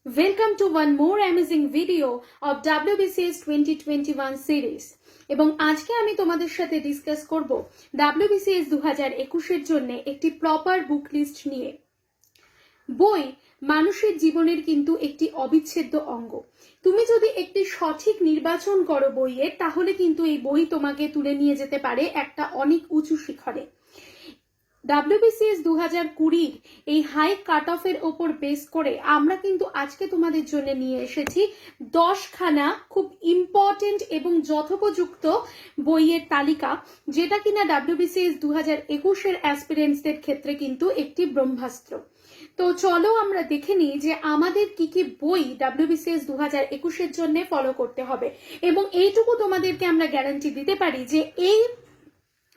Welcome to one more amazing video of WBCS 2021 series এবং আজকে আমি তোমাদের সাথে ডিসকাস করব WBCS 2021 এর জন্য একটি প্রপার বুক লিস্ট নিয়ে। বই মানুষের জীবনের কিন্তু একটি অবিচ্ছেদ্য অঙ্গ। তুমি যদি একটি সঠিক নির্বাচন করো বইয়ের, তাহলে কিন্তু এই বই তোমাকে তুলে নিয়ে যেতে পারে একটা অনেক উঁচু শিখরে। WBCS 2020 এই হাই কাট অফের ওপর বেস করে আমরা কিন্তু আজকে তোমাদের জন্য নিয়ে এসেছি 10খানা খুব ইম্পর্টেন্ট এবং যথোপযুক্ত বইয়ের তালিকা, যেটা কিনা WBCS 2021 এর অ্যাসপিরেন্টসদের ক্ষেত্রে কিন্তু একটি ব্রহ্মাস্ত্র। তো চলো আমরা দেখে নিই যে আমাদের কি কি বই WBCS 2021 এর জন্য ফলো করতে হবে, এবং এইটুকু তোমাদেরকে আমরা গ্যারান্টি দিতে পারি যে এই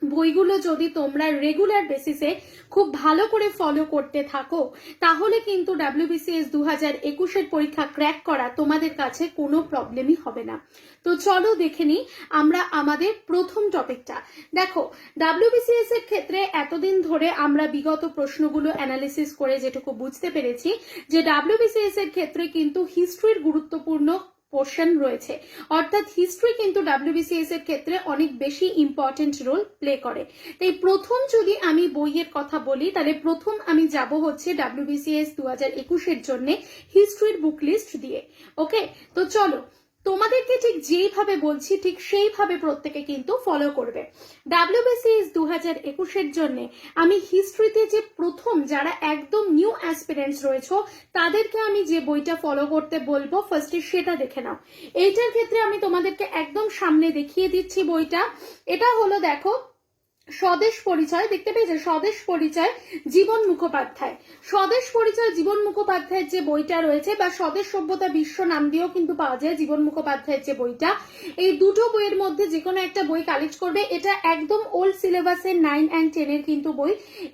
বইগুলো যদি তোমরা রেগুলার বেসিসে খুব ভালো করে ফলো করতে থাকো, তাহলে কিন্তু WBCS 2021 এর পরীক্ষা ক্র্যাক করা তোমাদের কাছে কোনো প্রবলেমই হবে না। তো চলো দেখে নিই আমরা আমাদের প্রথম টপিকটা। দেখো, WBCS এর ক্ষেত্রে এতদিন ধরে আমরা বিগত প্রশ্নগুলো অ্যানালিসিস করে যেটুকু বুঝতে পেরেছি যে WBCS এর ক্ষেত্রে কিন্তু হিস্ট্রির গুরুত্বপূর্ণ পোর্শন রয়েছে, অর্থাৎ হিস্ট্রি কিন্তু WBCS এর ক্ষেত্রে অনেক বেশি ইম্পর্টেন্ট রোল প্লে করে। তাই প্রথম যদি আমি বইয়ের কথা বলি, তাহলে প্রথম আমি যাব হচ্ছে WBCS 2021 এর জন্য হিস্ট্রির বুক লিস্ট দিয়ে। ওকে, তো চলো তোমাদেরকে ঠিক যেইভাবে বলছি ঠিক সেইভাবে প্রত্যেকে কিন্তু ফলো করবে। WBCS 2021 এর জন্য আমি হিস্ট্রিতে যে প্রথম যারা একদম নিউ অ্যাসপিরেন্টস রয়েছে তাদেরকে আমি যে বইটা ফলো করতে বলবো ফার্স্টে সেটা দেখে নাও। এইটার ক্ষেত্রে আমি তোমাদেরকে একদম সামনে দেখিয়ে দিচ্ছি বইটা। এটা হলো, দেখো, স্বদেশ পরিচয়। দেখতে পেয়েছে? স্বদেশ পরিচয় জীবন মুখোপাধ্যায়। স্বদেশ পরিচয় জীবন মুখোপাধ্যায়ের যে বইটা রয়েছে, বা স্বদেশ সভ্যতা বিশ্ব নাম দিয়েও কিন্তু পাওয়া যায় জীবন মুখোপাধ্যায়ের যে বইটা, এই দুটো বইয়ের মধ্যে যে কোনো একটা বই কালেক্ট করবে। এটা একদম ওল্ড সিলেবাসের 9 and 10 এর কিন্তু বই।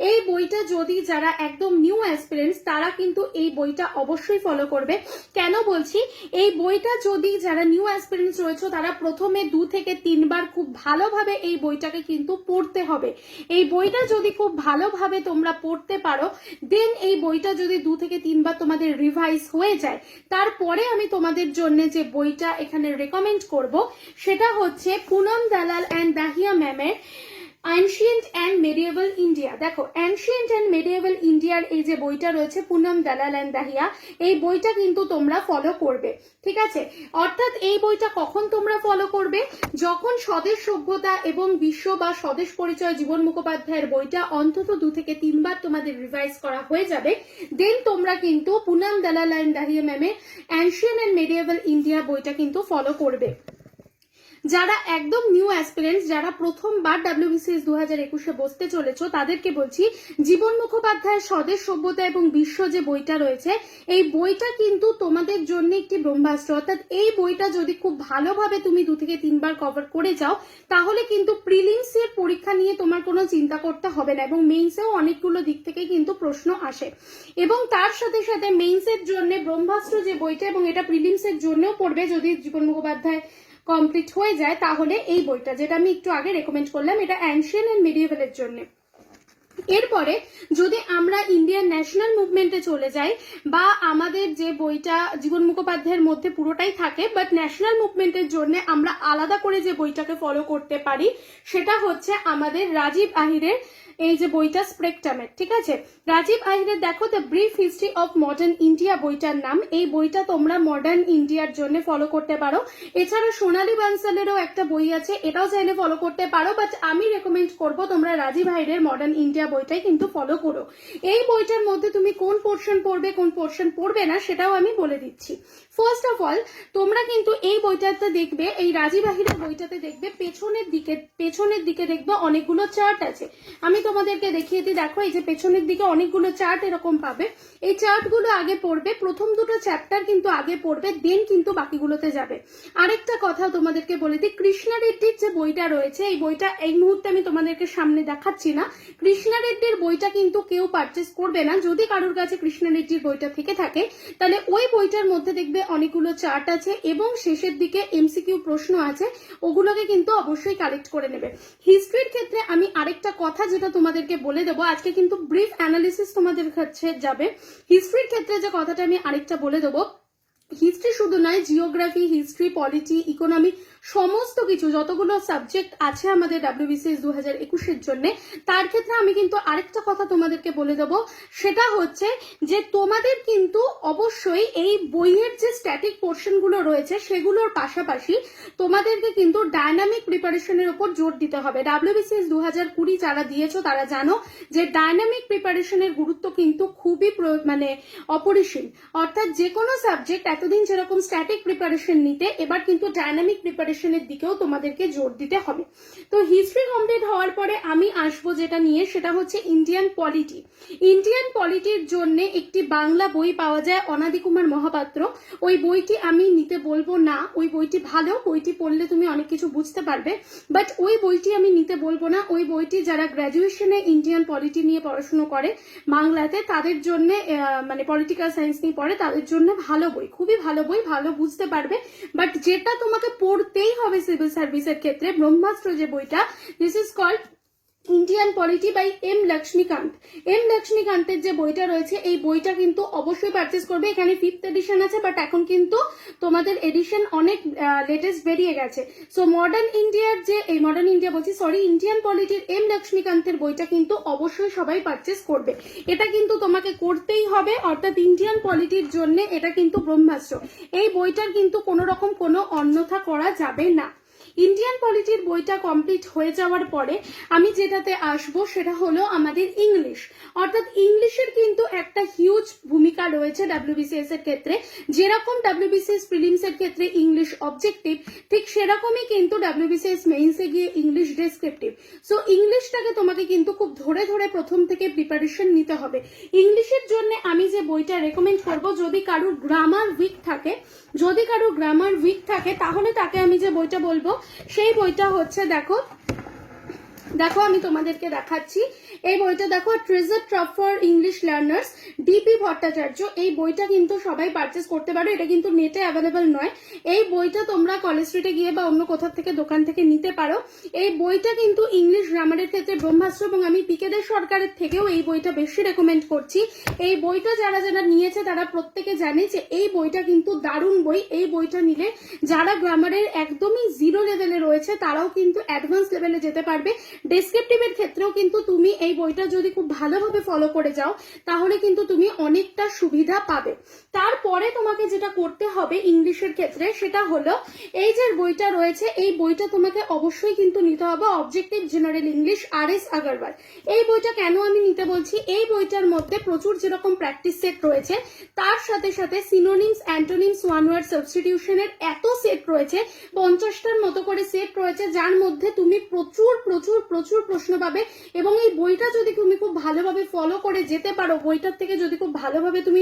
এই বইটা যদি যারা একদম নিউ অ্যাসপিরেন্টস তারা কিন্তু এই বইটা অবশ্যই ফলো করবে। কেন বলছি? এই বইটা যদি যারা নিউ অ্যাসপিরেন্টস রয়েছে তারা প্রথমে 2 থেকে 3 বার খুব ভালোভাবে এই বইটাকে কিন্তু পড়তে হবে। এই বইটা যদি খুব ভালোভাবে তোমরা পড়তে পারো, দেন এই বইটা যদি 2 থেকে 3 বার তোমাদের রিভাইজ হয়ে যায়, তারপরে আমি তোমাদের জন্য যে বইটা এখানে রেকমেন্ড করব সেটা হচ্ছে পুনম দালাল অ্যান্ড দাহিয়া ম্যামের অ্যানশিয়েন্ট অ্যান্ড মেডিয়েভাল ইন্ডিয়া। দেখো, অ্যানশিয়েন্ট অ্যান্ড মেডিয়েভাল ইন্ডিয়ার এই যে বইটা রয়েছে পুনম দালাল অ্যান্ড দাহিয়া, এই বইটা কিন্তু তোমরা ফলো করবে। ঠিক আছে? অর্থাৎ এই বইটা কখন তোমরা ফলো করবে? যখন স্বদেশ সভ্যতা এবং বিশ্ব বা স্বদেশ পরিচয় জীবন মুখোপাধ্যায়ের বইটা অন্তত 2 থেকে 3 বার তোমাদের রিভাইজ করা হয়ে যাবে, দেন তোমরা কিন্তু পুনম দালাল অ্যান্ড দাহিয়া ম্যামের অ্যানশিয়েন্ট অ্যান্ড মেডিয়েভাল ইন্ডিয়া বইটা কিন্তু ফলো করবে। যারা একদম নিউ অ্যাসপিরেন্টস, যারা প্রথমবার WBCS 2021 এ বসতে চলেছো, তাদেরকে বলছি জীবন মুখোপাধ্যায়ের স্বদেশ সভ্যতা এবং বিশ্ব যে বইটা রয়েছে, এই বইটা কিন্তু তোমাদের জন্য একটি ব্রহ্মাস্ত্র। অর্থাৎ এই বইটা যদি খুব ভালোভাবে তুমি 2 থেকে 3 বার কভার করে যাও, তাহলে কিন্তু প্রিলিমসের পরীক্ষা নিয়ে তোমার কোনো চিন্তা করতে হবে না, এবং মেইনসেও অনেকগুলো দিক থেকে কিন্তু প্রশ্ন আসে। এবং তার সাথে সাথে মেইনসের জন্য ব্রহ্মাস্ত্র যে বইটা, এবং এটা প্রিলিমসের জন্যও পড়বে যদি জীবন মুখোপাধ্যায় কমপ্লিট হয়ে যায়, তাহলে এই বইটা যেটা আমি একটু আগে রেকমেন্ড করলাম, এটা অ্যানশিয়েন্ট অ্যান্ড মেডিয়েভালের জন্য। এরপরে যদি আমরা ইন্ডিয়ান ন্যাশনাল মুভমেন্টে চলে যাই, বা আমাদের যে বইটা জীবন মুখোপাধ্যায়ের মধ্যে পুরোটাই থাকে, বাট ন্যাশনাল মুভমেন্টের জন্য আমরা আলাদা করে যে বইটাকে ফলো করতে পারি সেটা হচ্ছে আমাদের রাজীব আহিরের এই যে বইটা স্প্রেকটামের। ঠিক আছে? রাজীব আহিরের দেখো the brief history of modern India বইটার নাম। এই বইটা তোমরা মডার্ন ইন্ডিয়ার জন্য ফলো করতে পারো। এছাড়া সোনালী বানসালেরও একটা বই আছে, এটাও চাইলে ফলো করতে পারো, বাট আমি রেকমেন্ড করব তোমরা রাজীব আহিরের মডার্ন ইন্ডিয়া বইটাই কিন্তু ফলো করো। এই বইটার মধ্যে তুমি কোন পোর্শন পড়বে কোন পোর্শন পড়বে না সেটাও আমি বলে দিচ্ছি। ফার্স্ট অফ অল, তোমরা কিন্তু এই বইটাতে দেখবে, এই রাজীব আহিরের বইটাতে দেখবে পেছনের দিকে দেখবে অনেকগুলো চার্ট আছে। আমি তোমাদেরকে দেখিয়ে দিই। দেখো, এই যে পেছনের দিকে অনেকগুলো চার্ট এরকম পাবে। এই চার্টগুলো আগে পড়বে, প্রথম দুটো চ্যাপ্টার কিন্তু আগে পড়বে, দেন কিন্তু বাকিগুলোতে যাবে। আরেকটা কথা তোমাদেরকে বলে দিই, কৃষ্ণা রেড্ডির যে বইটা রয়েছে, এই বইটা এই মুহূর্তে আমি তোমাদেরকে সামনে দেখাচ্ছি না। কৃষ্ণা রেড্ডির বইটা কিন্তু কেউ পারচেস করবে না। যদি কারোর কাছে কৃষ্ণা রেড্ডির বইটা থেকে থাকে, তাহলে ওই বইটার মধ্যে দেখবে অনেকগুলো চার্ট আছে এবং শেষের দিকে এমসিকিউ প্রশ্ন আছে, ওগুলোকে কিন্তু অবশ্যই কালেক্ট করে নেবে। হিস্ট্রির ক্ষেত্রে আমি আরেকটা কথা যেটা তোমাদেরকে বলে দেবো, আজকে কিন্তু ব্রিফ অ্যানালিসিস তোমাদের কাছে যাবে। হিস্ট্রির ক্ষেত্রে যে কথাটা আমি আরেকটা বলে দেবো, হিস্ট্রি শুধু নয়, জিওগ্রাফি, হিস্ট্রি, পলিটি, ইকোনমি, সমস্ত কিছু যতগুলো সাবজেক্ট আছে আমাদের WBCS 2021-এর জন্য, তার ক্ষেত্রে আমি কিন্তু আরেকটা কথা তোমাদেরকে বলে দেবো, সেটা হচ্ছে যে তোমাদের কিন্তু অবশ্যই এই বইয়ের যে স্ট্যাটিক পোর্শনগুলো রয়েছে সেগুলোর পাশাপাশি তোমাদেরকে কিন্তু ডায়নামিক প্রিপারেশনের উপর জোর দিতে হবে। WBCS 2020 যারা দিয়েছো তারা জানো যে ডায়নামিক প্রিপারেশনের গুরুত্ব কিন্তু খুবই মানে অপরিসীম। অর্থাৎ যে কোনো সাবজেক্ট এতদিন যেরকম স্ট্যাটিক প্রিপারেশন নিতে, এবার কিন্তু ডায়নামিক প্রিপারেশনের দিকেও তোমাদেরকে জোর দিতে হবে। তো হিস্ট্রি কমপ্লিট হওয়ার পরে আমি আসবো যেটা নিয়ে, সেটা হচ্ছে ইন্ডিয়ান পলিটি। ইন্ডিয়ান পলিটির জন্য একটি বাংলা বই পাওয়া যায়, অনাদি কুমার মহাপাত্র। ওই বইটি আমি নিতে বলবো না, ওই বইটি ভালো, বইটি পড়লে তুমি অনেক কিছু বুঝতে পারবে, বাট ওই বইটি আমি নিতে বলবো না। ওই বইটি যারা গ্র্যাজুয়েশনে ইন্ডিয়ান পলিটি নিয়ে পড়াশুনো করে বাংলাতে, তাদের জন্য মানে পলিটিক্যাল সায়েন্স নিয়ে পড়ে, তাদের জন্য ভালো বই, খুবই ভালো বই, ভালো বুঝতে পারবে। বাট যেটা তোমাকে পড়তেই হবে সিভিল সার্ভিসের ক্ষেত্রে, ব্রহ্মাস্ত্র যে বইটা, this is called Indian polity by M Laxmikanth. M লক্ষ্মীকান্তের যে বইটা রয়েছে, এই বইটা কিন্তু অবশ্যই পারচেস করবে। এখানে 5th এডিশন আছে, বাট এখন কিন্তু তোমাদের এডিশন অনেক লেটেস্ট বেরিয়ে গেছে। সো মডার্ন ইন্ডিয়ার যে, এই মডার্ন ইন্ডিয়া বলছি সরি, ইন্ডিয়ান পলিটির এম লক্ষ্মীকান্তের বইটা কিন্তু অবশ্যই সবাই পারচেস করবে। এটা কিন্তু তোমাকে করতেই হবে, অর্থাৎ ইন্ডিয়ান পলিটির জন্য এটা কিন্তু ব্রহ্মাস্ত্র। এই বইটার কিন্তু কোনো রকম কোনো অন্যথা করা যাবে না। ইন্ডিয়ান পলিটির বইটা কমপ্লিট হয়ে যাওয়ার পরে আমি যেটাতে আসবো সেটা হলো আমাদের ইংলিশ। অর্থাৎ ইংলিশের কিন্তু একটা হিউজ ভূমিকা রয়েছে WBCS এর ক্ষেত্রে। যেরকম WBCS প্রিলিমস এর ক্ষেত্রে ইংলিশ অবজেক্টিভ, ঠিক সেরকমই কিন্তু WBCS মেইনসে গিয়ে ইংলিশ ডেসক্রিপটিভ। সো ইংলিশটাকে তোমাকে কিন্তু খুব ধরে ধরে প্রথম থেকে প্রিপারেশন নিতে হবে। ইংলিশের জন্য আমি যে বইটা রেকমেন্ড করব, যদি কারোর গ্রামার উইক থাকে, তাহলে তাকে আমি যে বইটা বলবো সেই বইটা হচ্ছে, দেখো আমি তোমাদেরকে দেখাচ্ছি এই বইটা, দেখো treasure ট্রপ for English learners, DP Bhattacharya. এই বইটা কিন্তু সবাই পারচেস করতে পারো, এটা কিন্তু নেটে অ্যাভেলেবল নয়। এই বইটা তোমরা কলেজ স্ট্রিটে গিয়ে বা অন্য কোথাও থেকে দোকান থেকে নিতে পারো। এই বইটা কিন্তু ইংলিশ গ্রামারের ক্ষেত্রে ব্রহ্মাস্ত্র, এবং আমি পিকেদের সরকারের থেকেও এই বইটা বেশি রেকমেন্ড করছি। এই বইটা যারা যারা নিয়েছে তারা প্রত্যেকে জানে যে এই বইটা কিন্তু দারুণ বই। এই বইটা নিলে যারা গ্রামারের একদমই জিরো লেভেলে রয়েছে তারাও কিন্তু অ্যাডভান্স লেভেলে যেতে পারবে। ডেসক্রিপটিভের ক্ষেত্রেও কিন্তু তুমি এই বইটা যদি খুব ভালোভাবে ফলো করে যাও তাহলে কিন্তু তুমি অনেকটা সুবিধা পাবে। তারপরে তোমাকে যেটা করতে হবে ইংলিশের ক্ষেত্রে সেটা হলো এই যে বইটা রয়েছে, এই বইটা তোমাকে অবশ্যই কিন্তু নিতে হবে, objective general English RS Agarwal. এই বইটা কেন আমি নিতে বলছি, এই বইটার মধ্যে প্রচুর যেরকম প্র্যাকটিস সেট রয়েছে, তার সাথে সাথে সিনোনিমস, অ্যান্টোনিমস, ওয়ান ওয়ার্ড সাবস্টিটিউশনের এত সেট রয়েছে, 50টার মতো করে সেট রয়েছে, যার মধ্যে তুমি প্রচুর প্রচুর প্রচুর প্রশ্ন পাবে। এবং এই বইটা যদি তুমি খুব ভালোভাবে ফলো করে যেতে পারো, বইটার থেকে যদি খুব ভালোভাবে তুমি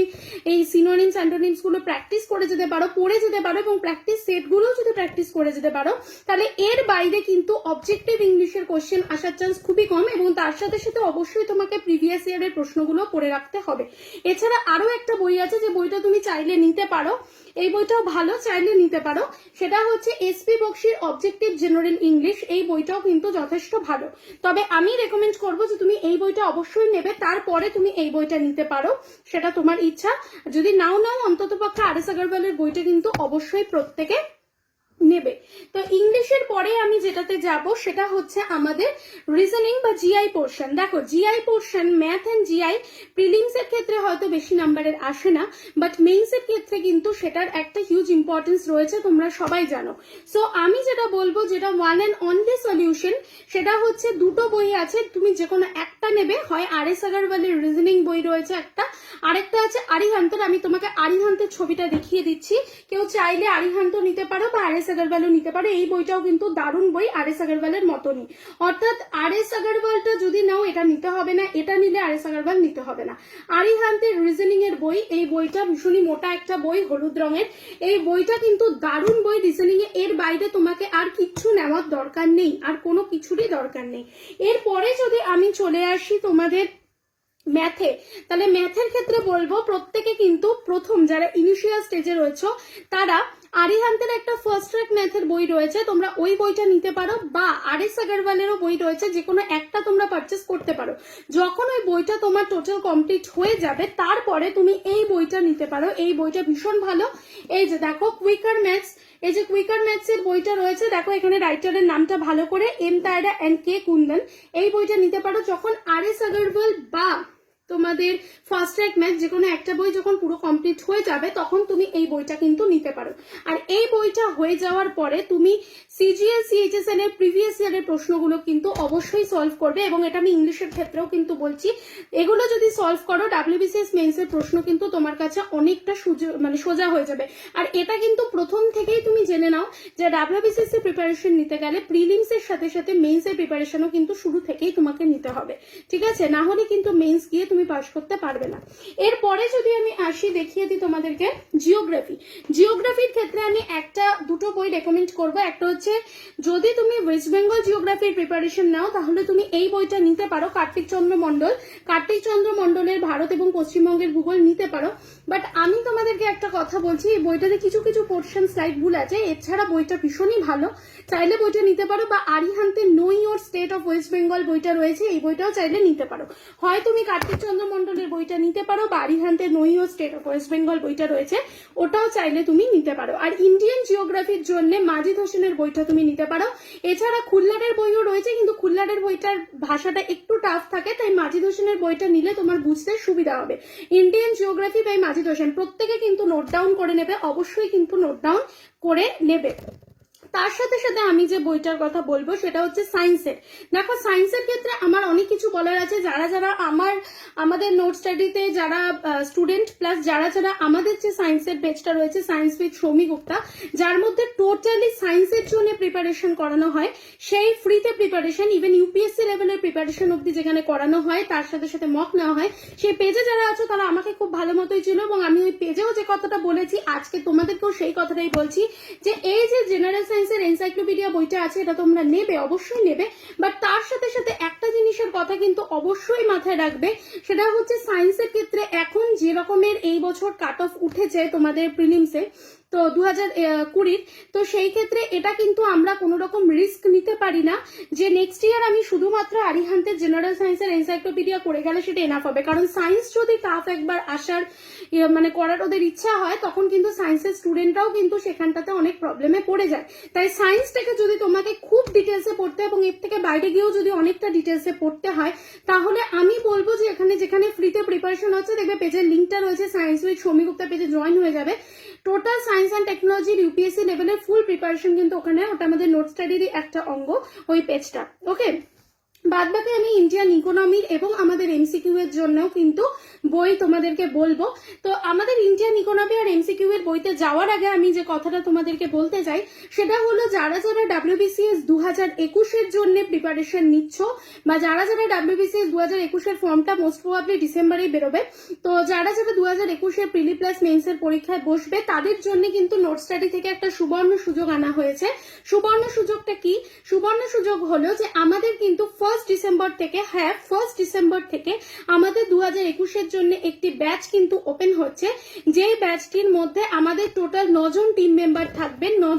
এই সিনোনিমস, অ্যান্টোনিমস গুলো প্র্যাকটিস করে যেতে পারো, পড়ে যেতে পারো, এবং প্র্যাকটিস সেট গুলো যদি প্র্যাকটিস করে যেতে পারো, তাহলে এর বাইরে কিন্তু অবজেক্টিভ ইংলিশের কোশ্চেন আসার চান্স খুবই কম। এবং তার সাথে সাথে অবশ্যই তোমাকে প্রিভিয়াস ইয়ারের প্রশ্নগুলো পড়ে রাখতে হবে। এছাড়া আরো একটা বই আছে যে বইটা তুমি চাইলে নিতে পারো, এই বইটাও ভালো, চাইলে নিতে পারো, সেটা হচ্ছে SP বক্সির অবজেক্টিভ জেনারেল ইংলিশ। এই বইটাও কিন্তু যথেষ্ট ভালো। তবে আমি রেকমেন্ড করবো যে তুমি এই বইটা অবশ্যই নেবে, তারপরে তুমি এই বইটা নিতে পারো, সেটা তোমার ইচ্ছা। যদি নাও অন্তত পক্ষে RS আগরওয়ালের বইটা কিন্তু অবশ্যই প্রত্যেকে নেবে। তো ইংলিশের পরে আমি যেটাতে যাব সেটা হচ্ছে আমাদের রিজনিং বা GI পোর্শন। দেখো GI portion, math and GI prelims এর ক্ষেত্রে হয়তো বেশি নাম্বারের আসে না, বাট মেইনস এর ক্ষেত্রে কিন্তু সেটার একটা হিউজ ইম্পর্টেন্স রয়েছে, তোমরা সবাই জানো। সো আমি যেটা বলবো, যেটা ওয়ান অ্যান্ড অনলি সলিউশন, সেটা হচ্ছে দুটো বই আছে, তুমি যে কোনো একটা নেবে। হয় RS আগরওয়ালের রিজনিং বই রয়েছে একটা, আরেকটা আছে আরিহান্তের। আমি তোমাকে আরিহান্তের ছবিটা দেখিয়ে দিচ্ছি, কেউ চাইলে আরিহান্ত নিতে পারো বা RS আগরওয়ালও নিতে পারো। এই বইটাও কিন্তু দারুণ বই, RS আগরওয়ালের মতনই। অর্থাৎ RS আগরওয়ালটা যদি নাও এটা নিতে হবে না, এটা নিলে RS আগরওয়াল নিতে হবে না। আরিহান্তের রিজনিং এর বই, এই বইটা ভীষণই মোটা একটা বই, হলুদ রঙের। এই বইটা কিন্তু দারুণ বই রিজনিং এ। এর বাইরে তোমাকে আর কিচ্ছু নেওয়ার দরকার নেই, আর কোনো কিছুরই দরকার নেই। এরপরে যদি আমি চলে আসি তোমাদের ম্যাথে, তাহলে ম্যাথের ক্ষেত্রে বলবো প্রত্যেকে কিন্তু প্রথম যারা ইনিশিয়াল স্টেজে রয়েছে তারা আরিহান্তের একটা ফার্স্ট ট্র্যাক ম্যাথের বই রয়েছে, তোমরা ওই বইটা নিতে পারো, বা RS আগরওয়ালেরও বই রয়েছে, যে কোনো একটা তোমরা পারচেস করতে পারো। যখন ওই বইটা তোমার টোটাল কমপ্লিট হয়ে যাবে তারপরে তুমি এই বইটা নিতে পারো। এই বইটা ভীষণ ভালো। এই যে দেখো কুইকার ম্যাথস, এই যে কুইকার ম্যাথস এর বইটা রয়েছে, দেখো এখানে রাইটারের নামটা ভালো করে, M তায়রা এন্ড K কুন্দন। এই বইটা নিতে পারো। যখন RS আগরওয়াল বা তোমাদের ফার্স্ট ট্র্যাক ম্যাথ যে কোনো একটা বই যখন পুরো কমপ্লিট হয়ে যাবে তখন তুমি এই বইটা কিন্তু নিতে পারো। আর এই বইটা হয়ে যাওয়ার পরে তুমি CGL CHSL এর প্রিভিয়াস ইয়ারের প্রশ্নগুলো কিন্তু অবশ্যই সলভ করবে, এবং এটা আমি ইংলিশের ক্ষেত্রেও কিন্তু বলছি। এগুলো যদি সলভ করো WBCS মেন্স এর প্রশ্ন কিন্তু তোমার কাছে অনেকটা সোজা হয়ে যাবে। আর এটা কিন্তু প্রথম থেকেই তুমি জেনে নাও যে WBCS এর প্রিপারেশন নিতে গেলে প্রিলিমস এর সাথে সাথে মেন্স এর প্রিপারেশনও কিন্তু শুরু থেকেই তোমাকে নিতে হবে, ঠিক আছে? না হলে কিন্তু মেন্স গিয়ে তুমি পাস করতে পারবে না। এরপরে যদি আমি আসি, দেখিয়ে দিই তোমাদেরকে জিওগ্রাফি। জিওগ্রাফির ক্ষেত্রে আমি দুটো বই রেকমেন্ড করব। একটা হচ্ছে, যদি তুমি ওয়েস্ট বেঙ্গল জিওগ্রাফির প্রিপারেশন নাও তাহলে তুমি এই বইটা নিতে পারো, কার্তিক চন্দ্র মন্ডলের ভারত এবং পশ্চিমবঙ্গের ভূগোল নিতে পারো। বাট আমি তোমাদেরকে একটা কথা বলছি, এই বইটাতে কিছু কিছু পোর্শন স্লাইড ভুল আছে, এছাড়া বইটা ভীষণই ভালো, চাইলে বইটা নিতে পারো। বা আরিহান্তে know your state of West Bengal বইটা রয়েছে, এই বইটাও চাইলে নিতে পারো। হয় তুমি কার্তিক চন্দ্র মন্ডলের বইটা নিতে পারো, বা আরিহান্তে know your state of West Bengal বইটা রয়েছে, ওটাও চাইলে তুমি নিতে পারো। আর ইন্ডিয়ান জিওগ্রাফির জন্য মাজিদ হোসেনের বইটা তুমি নিতে পারো। এছাড়া খুল্লারের বইও রয়েছে, কিন্তু খুল্লারের বইটার ভাষাটা একটু টাফ থাকে, তাই মাজিদ হোসেনের বইটা নিলে তোমার বুঝতে সুবিধা হবে। ইন্ডিয়ান জিওগ্রাফি বাই মাজিদ হোসেন, প্রত্যেকে কিন্তু নোট ডাউন করে নেবে, অবশ্যই কিন্তু নোট ডাউন করে নেবে। তার সাথে সাথে আমি যে বইটার কথা বলবো সেটা হচ্ছে সায়েন্সের। দেখো সায়েন্সের ক্ষেত্রে আমার অনেক কিছু বলার আছে। যারা যারা আমাদের নোট স্টাডিতে যারা স্টুডেন্ট, প্লাস যারা যারা আমাদের যে সায়েন্সের পেজটা রয়েছে সায়েন্স উইথ সৌমি গুপ্তা, যার মধ্যে টোটালি সায়েন্সের জন্য প্রিপারেশন করানো হয়, সেই ফ্রিতে প্রিপারেশন, ইভেন UPSC লেভেলের প্রিপারেশন অব্দি যেখানে করানো হয়, তার সাথে সাথে মক নেওয়া হয়, সেই পেজে যারা আছো তারা আমাকে খুব ভালো মতোই ছিল, এবং আমি ওই পেজেও যে কথাটা বলেছি আজকে তোমাদেরকেও সেই কথাটাই বলছি, যে এই যে জেনারেল সায়েন্সের এনসাইক্লোপিডিয়া বইটা আছে এটা তোমরা নেবে, অবশ্যই নেবে। বাট তার সাথে সাথে একটা জিনিসের কথা কিন্তু অবশ্যই মাথায় রাখবে, সেটা হচ্ছে সায়েন্সের ক্ষেত্রে এখন যে রকমের এই বছর কাট অফ উঠেছে তোমাদের প্রিলিমসে, তো 2020, তো সেই ক্ষেত্রে এটা কিন্তু আমরা কোনো রকম রিস্ক নিতে পারি না যে নেক্সট ইয়ার আমি শুধুমাত্র আরিহান্তের জেনারেল সায়েন্সের এনসাইক্লোপিডিয়া করে গেলে সেটা এনাফ হবে। কারণ সায়েন্স যদি টাফ একবার আসার করার ওদের ইচ্ছা হয়, তখন কিন্তু সায়েন্সের স্টুডেন্টরাও কিন্তু সেখানটাতে অনেক প্রবলেমে পড়ে যায়। তাই সায়েন্সটাকে যদি তোমাকে খুব ডিটেলসে পড়তে এবং এর থেকে বাইরে গিয়েও যদি অনেকটা ডিটেলসে পড়তে হয়, তাহলে আমি বলবো যে এখানে যেখানে ফ্রিতে প্রিপারেশন হচ্ছে, দেখবে পেজের লিঙ্কটা রয়েছে, সায়েন্স উইথ সৌমি গুপ্তা পেজে জয়েন হয়ে যাবে। টোটাল সায়েন্স অ্যান্ড টেকনোলজির UPSC লেভেলের ফুল প্রিপারেশন কিন্তু ওখানে, ওটা আমাদের নোট স্টাডিরই একটা অঙ্গ ওই পেজটা। ওকে, বাদ বাকি আমি ইন্ডিয়ান ইকোনমির এবং আমাদের MCQ এর জন্যও কিন্তু বই তোমাদেরকে বলবো। তো আমাদের ইন্ডিয়ান ইকোনমি আর MCQ এর বইতে যাওয়ার আগে আমি যে কথাটা তোমাদেরকে বলতে চাই সেটা হলো, যারা যারা WBCS 2021 এর জন্য প্রিপারেশন নিচ্ছ, বা যারা যারা WBCS 2021 এর ফর্মটা মোস্ট প্রবাবলি ডিসেম্বরেই বেরোবে, তো যারা যারা 2021 এর প্রিলি প্লাস মেন্স এর পরীক্ষায় বসবে তাদের জন্য কিন্তু নোট স্টাডি থেকে একটা সুবর্ণ সুযোগ আনা হয়েছে। সুবর্ণ সুযোগটা কি? সুবর্ণ সুযোগ হলো যে আমাদের কিন্তু 1 ডিসেম্বর থেকে আমাদের 2021 এর জন্য একটি ব্যাচ কিন্তু ওপেন হচ্ছে, যেই ব্যাচটির মধ্যে আমাদের টোটাল 9 জন টিম মেম্বার থাকবেন, 9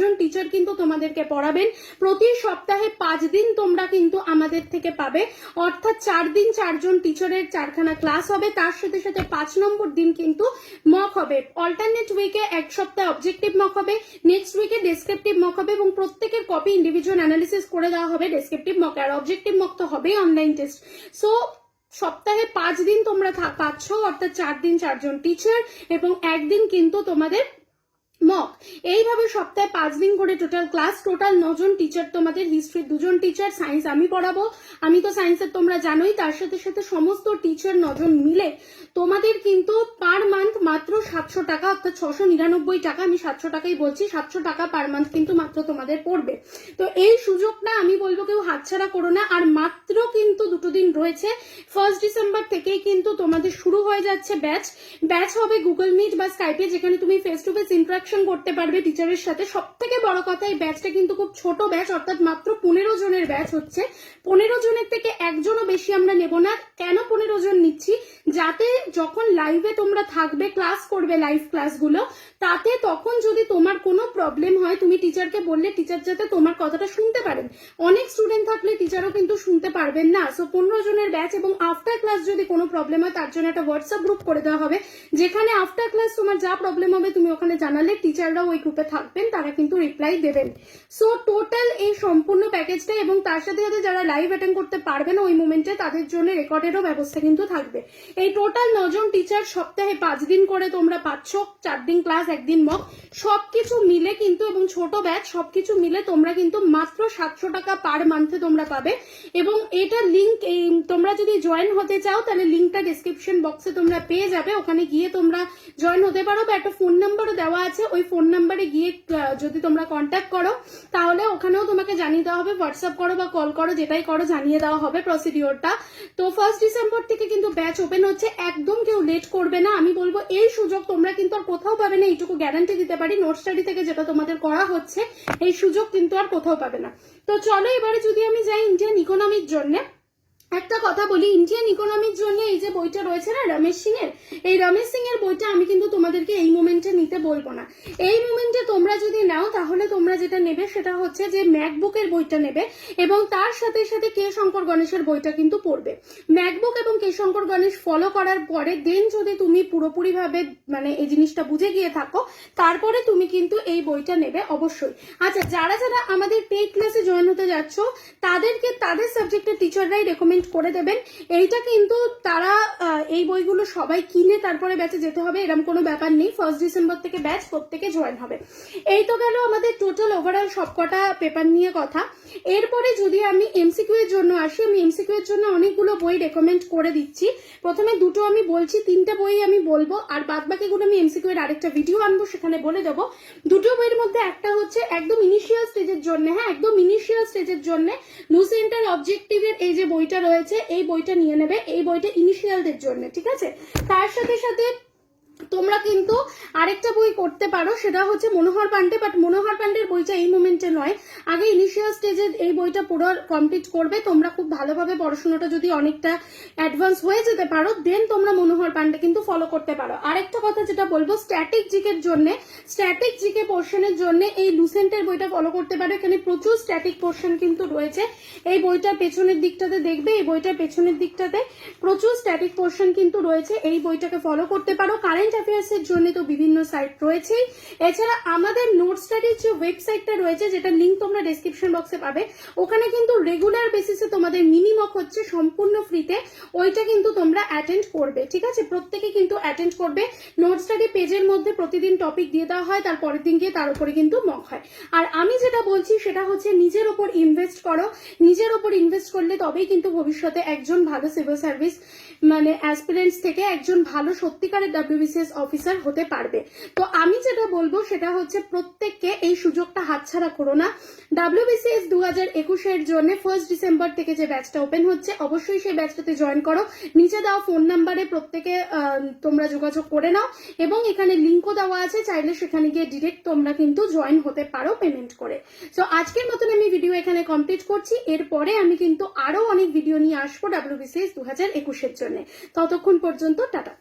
জন টিচার কিন্তু তোমাদেরকে পড়াবেন। প্রতি সপ্তাহে 5 দিন তোমরা কিন্তু আমাদের থেকে পাবে, অর্থাৎ 4 দিন 4 জন টিচারের 4খানা ক্লাস হবে, তার সাথে সাথে 5 নম্বর দিন কিন্তু মক হবে। অল্টারনেট উইকে এক সপ্তাহে অবজেক্টিভ মক হবে, নেক্সট উইকে ডেসক্রিপটিভ মক হবে, এবং প্রত্যেকের কপি ইন্ডিভিজুয়াল অ্যানালিসিস করে দেওয়া হবে ডেসক্রিপটিভ মক। আর অবজেক্টিভ মক তো হবেই অনলাইন টেস্ট। সো সপ্তাহে 5 দিন তোমরা পাচ্ছ, অর্থাৎ 4 দিন 4 জন টিচার এবং একদিন কিন্তু তোমাদের মক। এইভাবে সপ্তাহে 5 দিন করে টোটাল ক্লাস, টোটাল 9 জন টিচার তোমাদের, হিস্ট্রি 2 জন টিচার, সায়েন্স আমি পড়াবো, আমি তো সায়েন্সের তোমরা জানোই, তার সাথে সাথে সমস্ত টিচার 9 জন মিলে তোমাদের কিন্তু পার মান্থ মাত্র 700 টাকা, অর্থাৎ 699 টাকা, আমি 700 টাকাই বলছি, 700 টাকা পার মান্থ কিন্তু মাত্র তোমাদের পড়বে। তো এই সুযোগটা আমি বলবো কেউ হাতছাড়া করো না। আর মাত্র কিন্তু 2 দিন রয়েছে, 1 ডিসেম্বর থেকেই কিন্তু তোমাদের শুরু হয়ে যাচ্ছে ব্যাচ হবে গুগল মিট বা স্কাইপে, যেখানে তুমি face to face interact interaction করতে পারবে টিচারের সাথে। সব থেকে বড় কথা, এই ব্যাচটা কিন্তু খুব ছোট ব্যাচ, অর্থাৎ মাত্র 15 জনের ব্যাচ হচ্ছে। 15 জনের থেকে একজনও বেশি আমরা নেব না। কেন 15 জন নিচ্ছি? যাতে যখন লাইভে তোমরা থাকবে, ক্লাস করবে লাইভ ক্লাসগুলো, তাতে তখন যদি তোমার কোনো প্রবলেম হয়, তুমি টিচারকে বললে টিচার যাতে তোমার কথাটা শুনতে পারেন। অনেক স্টুডেন্ট থাকলে টিচারও কিন্তু শুনতে পারবেন না। সো 15 জনের ব্যাচ, এবং আফটার ক্লাস যদি কোনো প্রবলেম হয় তার জন্য একটা হোয়াটসঅ্যাপ গ্রুপ করে দেওয়া হবে, যেখানে আফটার ক্লাস তোমার যা প্রবলেম হবে তুমি ওখানে জানালে টিচাররাও ওই গ্রুপে থাকবেন, তারা কিন্তু রিপ্লাই দেবেন। সো টোটাল এই সম্পূর্ণ প্যাকেজটা, এবং তার সাথে সাথে যারা লাইভ অ্যাটেন্ড করতে পারবে না ওই মোমেন্টে, তাদের জন্য রেকর্ডেরও ব্যবস্থা কিন্তু থাকবে। এই টোটাল 9 জন টিচার, সপ্তাহে 5 দিন করে তোমরা পাচ্ছ, 4 দিন ক্লাস, 1 দিন মক, সবকিছু মিলে কিন্তু, এবং ছোট ব্যাচ সবকিছু মিলে তোমরা কিন্তু মাত্র 700 টাকা পার মান্থে তোমরা পাবে। এবং এটা লিঙ্ক, তোমরা যদি জয়েন হতে চাও তাহলে লিঙ্কটা ডেসক্রিপশন বক্সে তোমরা পেয়ে যাবে, ওখানে গিয়ে তোমরা জয়েন হতে পারো, বা একটা ফোন নাম্বারও দেওয়া আছে, ওই ফোন নাম্বারে গিয়ে যদি তোমরা কন্ট্যাক্ট করো তাহলে ওখানেও তোমাকে জানিয়ে দেওয়া হবে, হোয়াটসঅ্যাপ করো বা কল করো, যেটাই করো জানিয়ে দেওয়া হবে প্রসিডিওরটা। তো 1 ডিসেম্বর থেকে কিন্তু ব্যাচ ওপেন হচ্ছে, একদম কেউ লেট করবে না। আমি বলবো এই সুযোগ তোমরা কিন্তু আর কোথাও পাবে না, এইটুকু গ্যারান্টি দিতে পারি। নোট স্টাডি থেকে যেটা তোমাদের করা হচ্ছে, এই সুযোগ কিন্তু আর কোথাও পাবে না। তো চলো এবারে যদি আমি যাই ইন্ডিয়ান ইকোনমির জন্য, একটা কথা বলি, ইন্ডিয়ান ইকোনমির জন্য এই যে বইটা রয়েছে না রমেশ সিং এর, এই রমেশ সিং এর বইটা আমি কিন্তু তোমাদেরকে এই মোমেন্টে নিতে বলবো না। এই মোমেন্টে তোমরা যদি নাও তাহলে তোমরা যেটা নেবে সেটা হচ্ছে যে ম্যাকবুকের বইটা নেবে, এবং তার সাথে সাথে কে শঙ্কর গণেশের বইটা কিন্তু পড়বে। ম্যাকবুক এবং কে শঙ্কর গণেশ ফলো করার পরে দেন যদি তুমি পুরোপুরি ভাবে মানে এই জিনিসটা বুঝে গিয়ে থাকো, তারপরে তুমি কিন্তু এই বইটা নেবে অবশ্যই। আচ্ছা, যারা যারা আমাদের পেইড ক্লাসে জয়েন হতে যাচ্ছ তাদেরকে তাদের সাবজেক্টের টিচাররাই রেকমেন্ড করে দেবেন। এইটা কিন্তু তারা এই বইগুলো সবাই কিনে তারপরে ব্যাচে যেতে হবে এরকম কোনো ব্যাপার নেই। 1 ডিসেম্বর থেকে ব্যাচ প্রত্যেকে জয়েন হবে। এই তো গেল আমাদের টোটাল ওভারঅল সবকটা পেপার নিয়ে কথা। এরপরে যদি আমি এমসিকিউ এর জন্য আসি, আমি এমসিকিউ এর জন্য অনেকগুলো বই রেকমেন্ড করে দিচ্ছি। প্রথমে দুটো আমি বলছি, 3টে বই আমি বলবো, আর বাদ বাকিগুলো আমি এমসিকিউ এর আরেকটা ভিডিও আনবো, সেখানে বলে দেবো। দুটো বইয়ের মধ্যে একটা হচ্ছে একদম ইনিশিয়াল স্টেজের জন্য, হ্যাঁ একদম ইনিশিয়াল স্টেজের জন্য লুসেন্টার অবজেক্টিভের এই যে বইটা রয়েছে, এই বইটা নিয়ে নেবে। এই বইটা ইনিশিয়ালদের জন্য, ঠিক আছে। তার সাথে সাথে তোমরা কিন্তু আরেকটা বই করতে পারো, সেটা হচ্ছে মনোহর পান্ডে, বাট মনোহর পান্ডের বইটা এই মোমেন্টে নয়, আগে ইনিশিয়াল স্টেজে এই বইটা পুরো কমপ্লিট করবে। তোমরা খুব ভালোভাবে পড়াশোনাটা যদি অনেকটা অ্যাডভান্স হয়ে যেতে পারো, দেন তোমরা মনোহর পান্ডে কিন্তু ফলো করতে পারো। আরেকটা কথা যেটা বলবো, স্ট্যাটিক জিকের জন্য, স্ট্যাটিক জিকে পোর্শনের জন্য এই লুসেন্টের বইটা ফলো করতে পারো। এখানে প্রচুর স্ট্যাটিক পোর্শন কিন্তু রয়েছে। এই বইটার পেছনের দিকটাতে দেখবে, এই বইটার পেছনের দিকটাতে প্রচুর স্ট্যাটিক পোর্শন কিন্তু রয়েছে, এই বইটাকে ফলো করতে পারো। কারেন্ট অ্যাফেয়ার্স এর জন্য তো বিভিন্ন সাইট রয়েছে। এছাড়া আমাদের নোট স্টাডির যে ওয়েবসাইটটা রয়েছে, যেটা লিংক তোমরা ডেসক্রিপশন বক্সে পাবে, ওখানে কিন্তু রেগুলার বেসিসে তোমাদের মিনিমক হচ্ছে সম্পূর্ণ ফ্রিতে, ওইটা কিন্তু তোমরা অ্যাটেন্ড করবে, ঠিক আছে। প্রত্যেকে কিন্তু অ্যাটেন্ড করবে। নোট স্টাডি পেজের মধ্যে প্রতিদিন টপিক দিয়ে দেওয়া হয়, তার পরের দিন গিয়ে তার উপরে কিন্তু মক হয়। আর আমি যেটা বলছি সেটা হচ্ছে নিজের ওপর ইনভেস্ট করো। নিজের ওপর ইনভেস্ট করলে তবেই কিন্তু ভবিষ্যতে একজন ভালো সিভিল সার্ভিস মানে অ্যাসপিরেন্টস থেকে একজন ভালো সত্যিকারের WBCS অফিসার হতে পারবে। তো আমি যেটা বলবো সেটা হচ্ছে প্রত্যেককে এই সুযোগটা হাতছাড়া করো না। WBCS 2021 জন্য 1 ডিসেম্বর থেকে যে ব্যাচটা ওপেন হচ্ছে, অবশ্যই সেই ব্যাচটাতে জয়েন করো। নিচে দেওয়া ফোন নাম্বারে প্রত্যেকে তোমরা যোগাযোগ করে নাও, এবং এখানে লিঙ্কও দেওয়া আছে, চাইলে সেখানে গিয়ে ডিরেক্ট তোমরা কিন্তু জয়েন হতে পারো পেমেন্ট করে। সো আজকের মতন আমি ভিডিও এখানে কমপ্লিট করছি। এরপরে আমি কিন্তু আরো অনেক ভিডিও নিয়ে আসবো WBCS 2021 জন্য। ততক্ষণ পর্যন্ত টাটা।